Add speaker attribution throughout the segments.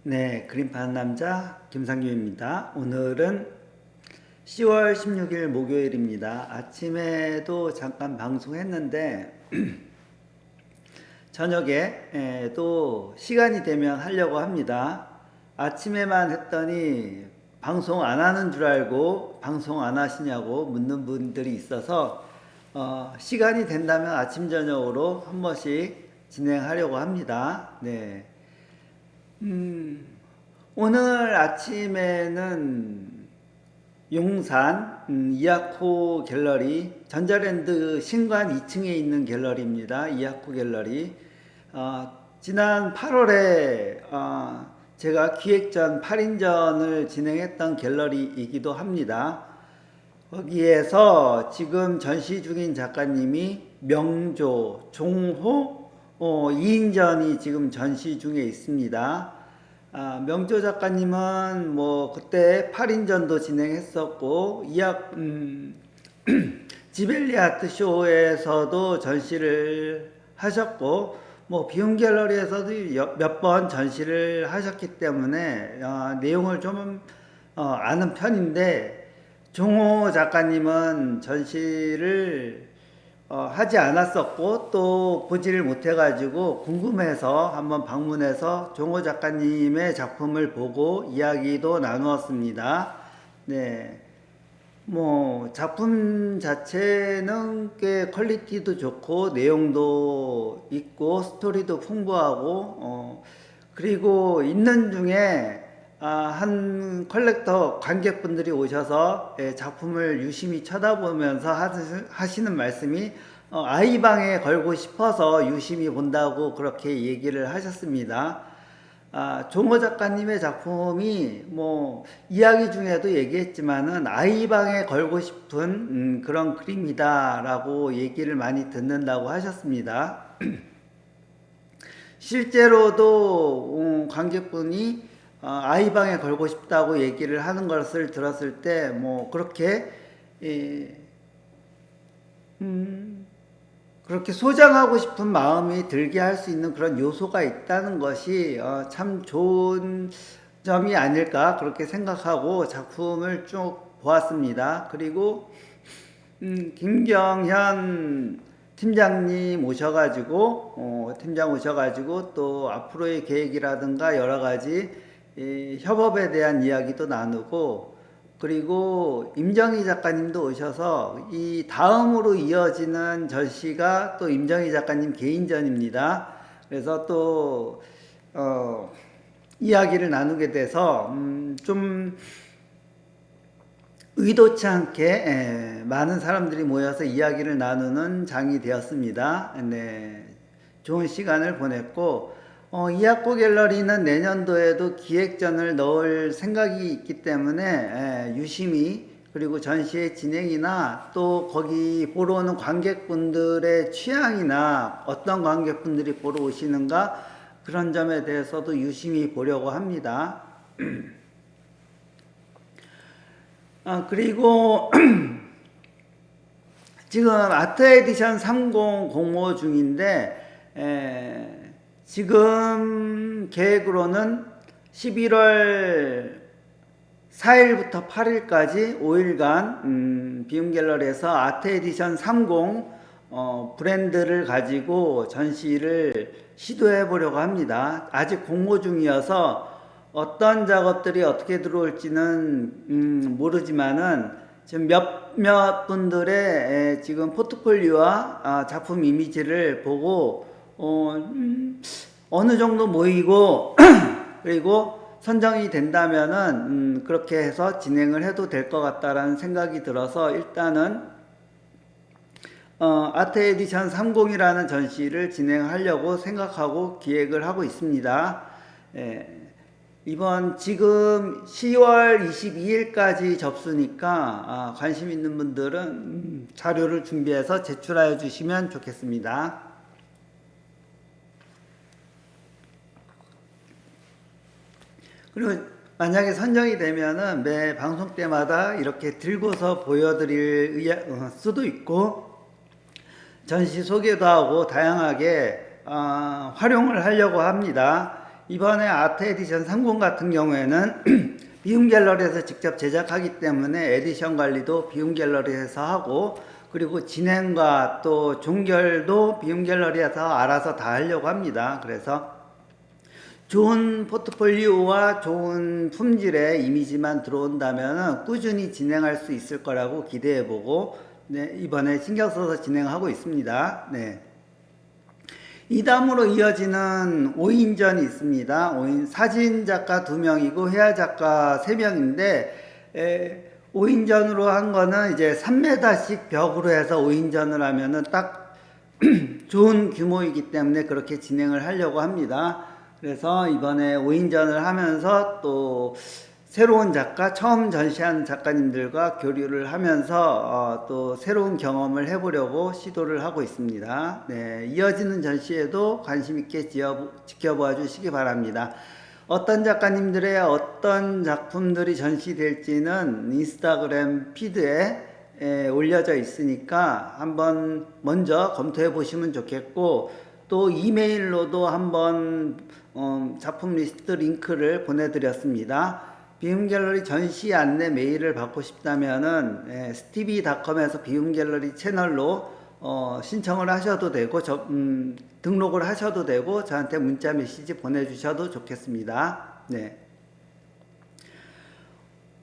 Speaker 1: 네, 그림 파는 남자 김상규입니다. 오늘은 10월 16일 목요일입니다. 아침에도 잠깐 방송했는데 저녁에 또 시간이 되면 하려고 합니다. 아침에만 했더니 방송 안 하는 줄 알고 방송 안 하시냐고 묻는 분들이 있어서 시간이 된다면 아침 저녁으로 한 번씩 진행하려고 합니다. 네. 오늘 아침에는 용산 이하코 갤러리, 전자랜드 신관 2층에 있는 갤러리입니다. 이하코 갤러리. 지난 8월에 제가 기획전 8인전을 진행했던 갤러리이기도 합니다. 거기에서 지금 전시 중인 작가님이 명조, 종호, 2인전이 지금 전시 중에 있습니다. 명조 작가님은 뭐 그때 8인전도 진행했었고 지벨리 아트쇼에서도 전시를 하셨고 뭐 비움 갤러리에서도 몇 번 전시를 하셨기 때문에 내용을 좀 아는 편인데, 종호 작가님은 전시를 하지 않았었고 또 보지를 못해가지고 궁금해서 한번 방문해서 종호 작가님의 작품을 보고 이야기도 나누었습니다. 네, 뭐 작품 자체는 꽤 퀄리티도 좋고 내용도 있고 스토리도 풍부하고 그리고 있는 중에 한 컬렉터 관객분들이 오셔서 작품을 유심히 쳐다보면서 하시는 말씀이 아이방에 걸고 싶어서 유심히 본다고 그렇게 얘기를 하셨습니다. 종호 작가님의 작품이 뭐 이야기 중에도 얘기했지만은 아이방에 걸고 싶은 그런 그림이다 라고 얘기를 많이 듣는다고 하셨습니다. 실제로도 관객분이 아이방에 걸고 싶다고 얘기를 하는 것을 들었을 때 뭐 그렇게 그렇게 소장하고 싶은 마음이 들게 할 수 있는 그런 요소가 있다는 것이 참 좋은 점이 아닐까 그렇게 생각하고 작품을 쭉 보았습니다. 그리고 김경현 팀장님 오셔가지고 팀장 오셔가지고 또 앞으로의 계획이라든가 여러 가지 협업에 대한 이야기도 나누고, 그리고 임정희 작가님도 오셔서 이 다음으로 이어지는 전시가 또 임정희 작가님 개인전입니다. 그래서 또 이야기를 나누게 돼서 좀 의도치 않게 많은 사람들이 모여서 이야기를 나누는 장이 되었습니다. 네, 좋은 시간을 보냈고 이하코 갤러리는 내년도에도 기획전을 넣을 생각이 있기 때문에 유심히, 그리고 전시의 진행이나 또 거기 보러 오는 관객분들의 취향이나 어떤 관객분들이 보러 오시는가 그런 점에 대해서도 유심히 보려고 합니다. 그리고 지금 아트 에디션 30 공모 중인데 지금 계획으로는 11월 4일부터 8일까지 5일간 비움 갤러리에서 아트 에디션 30 브랜드를 가지고 전시를 시도해 보려고 합니다. 아직 공모 중이어서 어떤 작업들이 어떻게 들어올지는 모르지만은 지금 몇몇 분들의 지금 포트폴리오와 작품 이미지를 보고 어느 정도 모이고 그리고 선정이 된다면은 그렇게 해서 진행을 해도 될 것 같다라는 생각이 들어서 일단은 아트 에디션 30이라는 전시를 진행하려고 생각하고 기획을 하고 있습니다. 이번 지금 10월 22일까지 접수니까 관심 있는 분들은 자료를 준비해서 제출하여 주시면 좋겠습니다. 그리고 만약에 선정이 되면은 매 방송 때마다 이렇게 들고서 보여드릴 수도 있고, 전시 소개도 하고 다양하게 활용을 하려고 합니다. 이번에 아트 에디션 30 같은 경우에는 비움 갤러리에서 직접 제작하기 때문에 에디션 관리도 비움 갤러리에서 하고, 그리고 진행과 또 종결도 비움 갤러리에서 알아서 다 하려고 합니다. 그래서 좋은 포트폴리오와 좋은 품질의 이미지만 들어온다면 꾸준히 진행할 수 있을 거라고 기대해보고, 네, 이번에 신경 써서 진행하고 있습니다. 네. 이 다음으로 이어지는 5인전이 있습니다. 사진 작가 2명이고 회화 작가 3명인데 5인전으로 한 거는 이제 3m씩 벽으로 해서 5인전을 하면은 딱 좋은 규모이기 때문에 그렇게 진행을 하려고 합니다. 그래서 이번에 5인전을 하면서 또 새로운 작가, 처음 전시한 작가님들과 교류를 하면서 또 새로운 경험을 해보려고 시도를 하고 있습니다. 네, 이어지는 전시에도 관심 있게 지켜봐 주시기 바랍니다. 어떤 작가님들의 어떤 작품들이 전시될지는 인스타그램 피드에 올려져 있으니까 한번 먼저 검토해 보시면 좋겠고, 또 이메일로도 한번 작품 리스트 링크를 보내드렸습니다. 비움갤러리 전시 안내 메일을 받고 싶다면은 스티비닷컴에서 비움갤러리 채널로 신청을 하셔도 되고 등록을 하셔도 되고 저한테 문자 메시지 보내주셔도 좋겠습니다. 네.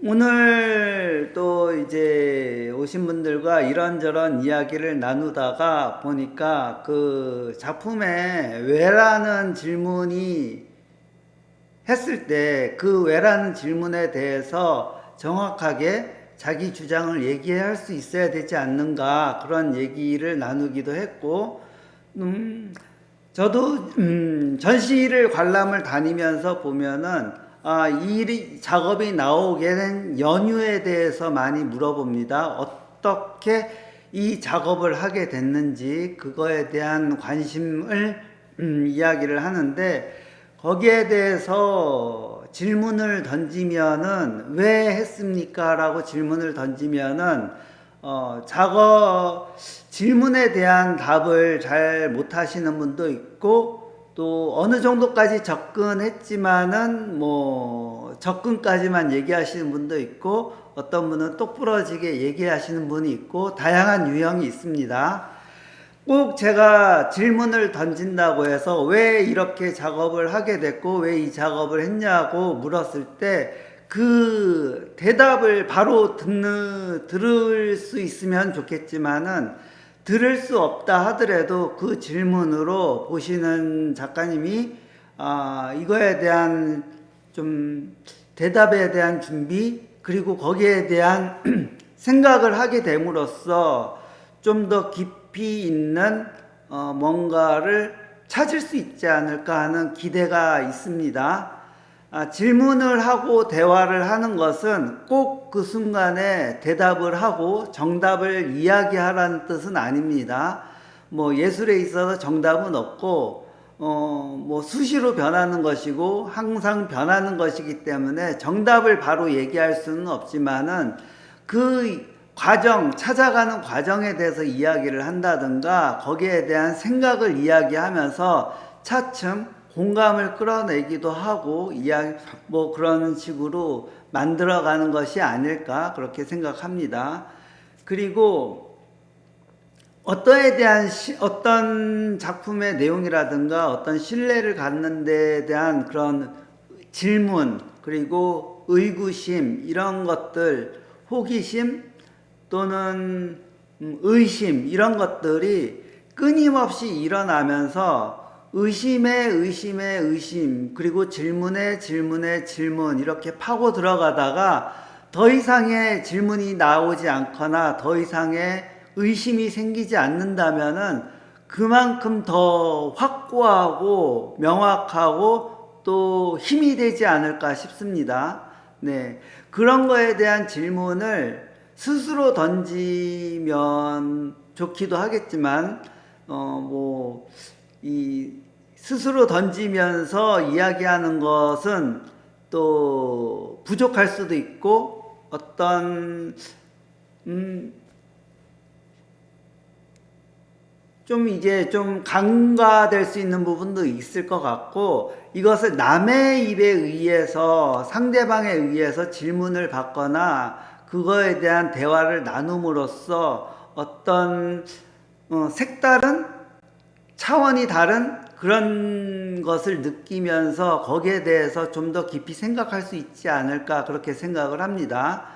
Speaker 1: 오늘 또 이제 오신 분들과 이런저런 이야기를 나누다가 보니까 그 작품에 왜라는 질문이 했을 때 그 왜라는 질문에 대해서 정확하게 자기 주장을 얘기할 수 있어야 되지 않는가, 그런 얘기를 나누기도 했고, 저도 전시를 관람을 다니면서 보면은 이 작업이 나오게 된 연유에 대해서 많이 물어봅니다. 어떻게 이 작업을 하게 됐는지 그거에 대한 관심을 이야기를 하는데, 거기에 대해서 질문을 던지면은 왜 했습니까? 라고 질문을 던지면은 작업 질문에 대한 답을 잘 못하시는 분도 있고, 또 어느 정도까지 접근했지만은 뭐 접근까지만 얘기하시는 분도 있고, 어떤 분은 똑부러지게 얘기하시는 분이 있고, 다양한 유형이 있습니다. 꼭 제가 질문을 던진다고 해서 왜 이렇게 작업을 하게 됐고 왜 이 작업을 했냐고 물었을 때 그 대답을 바로 들을 수 있으면 좋겠지만은, 들을 수 없다 하더라도 그 질문으로 보시는 작가님이 이거에 대한 좀 대답에 대한 준비, 그리고 거기에 대한 생각을 하게 됨으로써 좀 더 깊이 있는 뭔가를 찾을 수 있지 않을까 하는 기대가 있습니다. 질문을 하고 대화를 하는 것은 꼭 그 순간에 대답을 하고 정답을 이야기하라는 뜻은 아닙니다. 뭐 예술에 있어서 정답은 없고 뭐 수시로 변하는 것이고 항상 변하는 것이기 때문에 정답을 바로 얘기할 수는 없지만은 그 과정, 찾아가는 과정에 대해서 이야기를 한다든가 거기에 대한 생각을 이야기하면서 차츰 공감을 끌어내기도 하고 뭐 그런 식으로 만들어가는 것이 아닐까 그렇게 생각합니다. 그리고 어떤 작품의 내용이라든가 어떤 신뢰를 갖는 데에 대한 그런 질문, 그리고 의구심, 이런 것들, 호기심 또는 의심, 이런 것들이 끊임없이 일어나면서 의심의 의심, 그리고 질문의 질문, 이렇게 파고 들어가다가 더 이상의 질문이 나오지 않거나 더 이상의 의심이 생기지 않는다면은 그만큼 더 확고하고 명확하고 또 힘이 되지 않을까 싶습니다. 네, 그런 거에 대한 질문을 스스로 던지면 좋기도 하겠지만 스스로 던지면서 이야기하는 것은 또 부족할 수도 있고, 어떤 좀 이제 좀 간과될 수 있는 부분도 있을 것 같고, 이것을 남의 입에 의해서, 상대방에 의해서 질문을 받거나 그거에 대한 대화를 나눔으로써 어떤 색다른, 차원이 다른 그런 것을 느끼면서 거기에 대해서 좀 더 깊이 생각할 수 있지 않을까, 그렇게 생각을 합니다.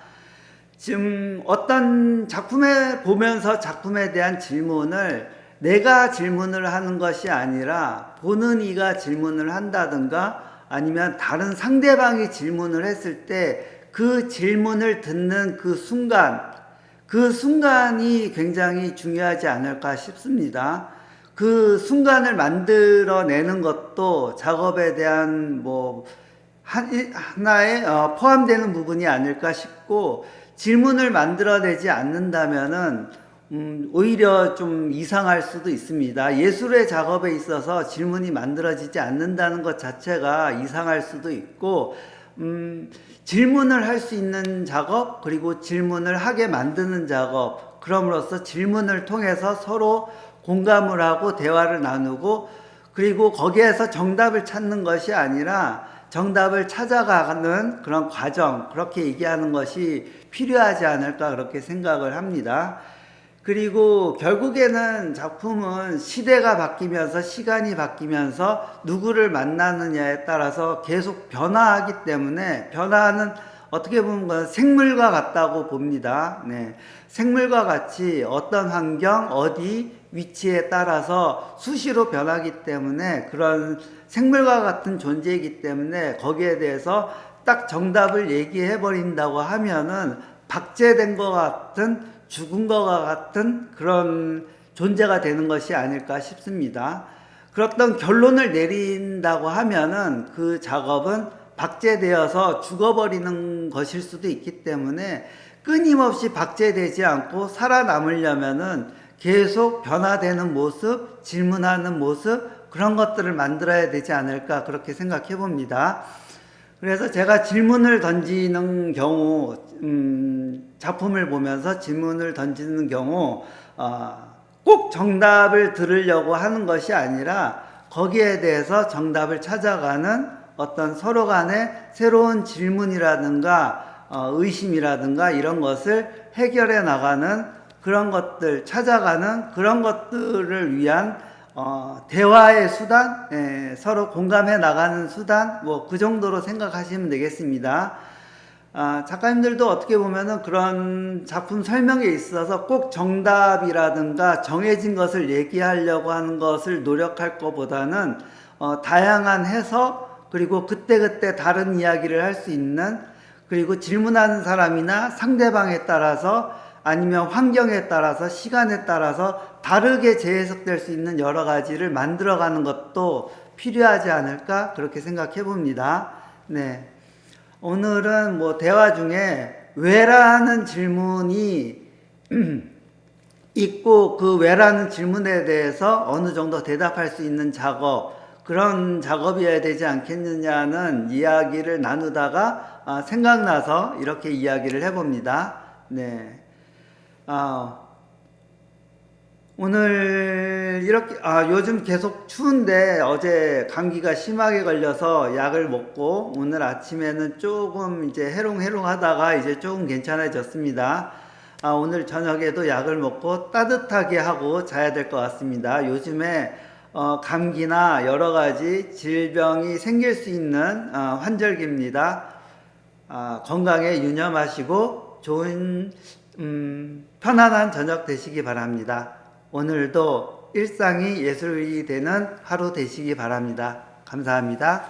Speaker 1: 지금 어떤 작품에 보면서 작품에 대한 질문을 내가 질문을 하는 것이 아니라 보는 이가 질문을 한다든가 아니면 다른 상대방이 질문을 했을 때 그 질문을 듣는 그 순간이 굉장히 중요하지 않을까 싶습니다. 그 순간을 만들어내는 것도 작업에 대한 하나에 포함되는 부분이 아닐까 싶고, 질문을 만들어내지 않는다면은 오히려 좀 이상할 수도 있습니다. 예술의 작업에 있어서 질문이 만들어지지 않는다는 것 자체가 이상할 수도 있고, 질문을 할 수 있는 작업, 그리고 질문을 하게 만드는 작업, 그럼으로써 질문을 통해서 서로 공감을 하고 대화를 나누고, 그리고 거기에서 정답을 찾는 것이 아니라 정답을 찾아가는 그런 과정, 그렇게 얘기하는 것이 필요하지 않을까, 그렇게 생각을 합니다. 그리고 결국에는 작품은 시대가 바뀌면서 시간이 바뀌면서 누구를 만나느냐에 따라서 계속 변화하기 때문에, 변화는 어떻게 보면 생물과 같다고 봅니다. 네. 생물과 같이 어떤 환경, 어디, 위치에 따라서 수시로 변하기 때문에, 그런 생물과 같은 존재이기 때문에 거기에 대해서 딱 정답을 얘기해 버린다고 하면은 박제된 것 같은, 죽은 것과 같은 그런 존재가 되는 것이 아닐까 싶습니다. 그렇던 결론을 내린다고 하면은 그 작업은 박제되어서 죽어버리는 것일 수도 있기 때문에, 끊임없이 박제되지 않고 살아남으려면은 계속 변화되는 모습, 질문하는 모습, 그런 것들을 만들어야 되지 않을까, 그렇게 생각해 봅니다. 그래서 제가 질문을 던지는 경우, 작품을 보면서 질문을 던지는 경우, 꼭 정답을 들으려고 하는 것이 아니라 거기에 대해서 정답을 찾아가는 어떤 서로 간의 새로운 질문이라든가 의심이라든가 이런 것을 해결해 나가는 그런 것들, 찾아가는 그런 것들을 위한 대화의 수단, 서로 공감해 나가는 수단, 그 정도로 생각하시면 되겠습니다. 작가님들도 어떻게 보면은 그런 작품 설명에 있어서 꼭 정답이라든가 정해진 것을 얘기하려고 하는 것을 노력할 것보다는 다양한 해석, 그리고 그때그때 다른 이야기를 할 수 있는, 그리고 질문하는 사람이나 상대방에 따라서 아니면 환경에 따라서 시간에 따라서 다르게 재해석될 수 있는 여러 가지를 만들어가는 것도 필요하지 않을까, 그렇게 생각해 봅니다. 네. 오늘은 대화 중에 왜라는 질문이 있고 그 왜라는 질문에 대해서 어느 정도 대답할 수 있는 작업, 그런 작업이어야 되지 않겠느냐는 이야기를 나누다가 생각나서 이렇게 이야기를 해봅니다. 네. 오늘 이렇게 요즘 계속 추운데 어제 감기가 심하게 걸려서 약을 먹고 오늘 아침에는 조금 이제 해롱해롱 하다가 이제 조금 괜찮아졌습니다. 오늘 저녁에도 약을 먹고 따뜻하게 하고 자야 될 것 같습니다. 요즘에 감기나 여러 가지 질병이 생길 수 있는 환절기입니다. 건강에 유념하시고 좋은 편안한 저녁 되시기 바랍니다. 오늘도 일상이 예술이 되는 하루 되시기 바랍니다. 감사합니다.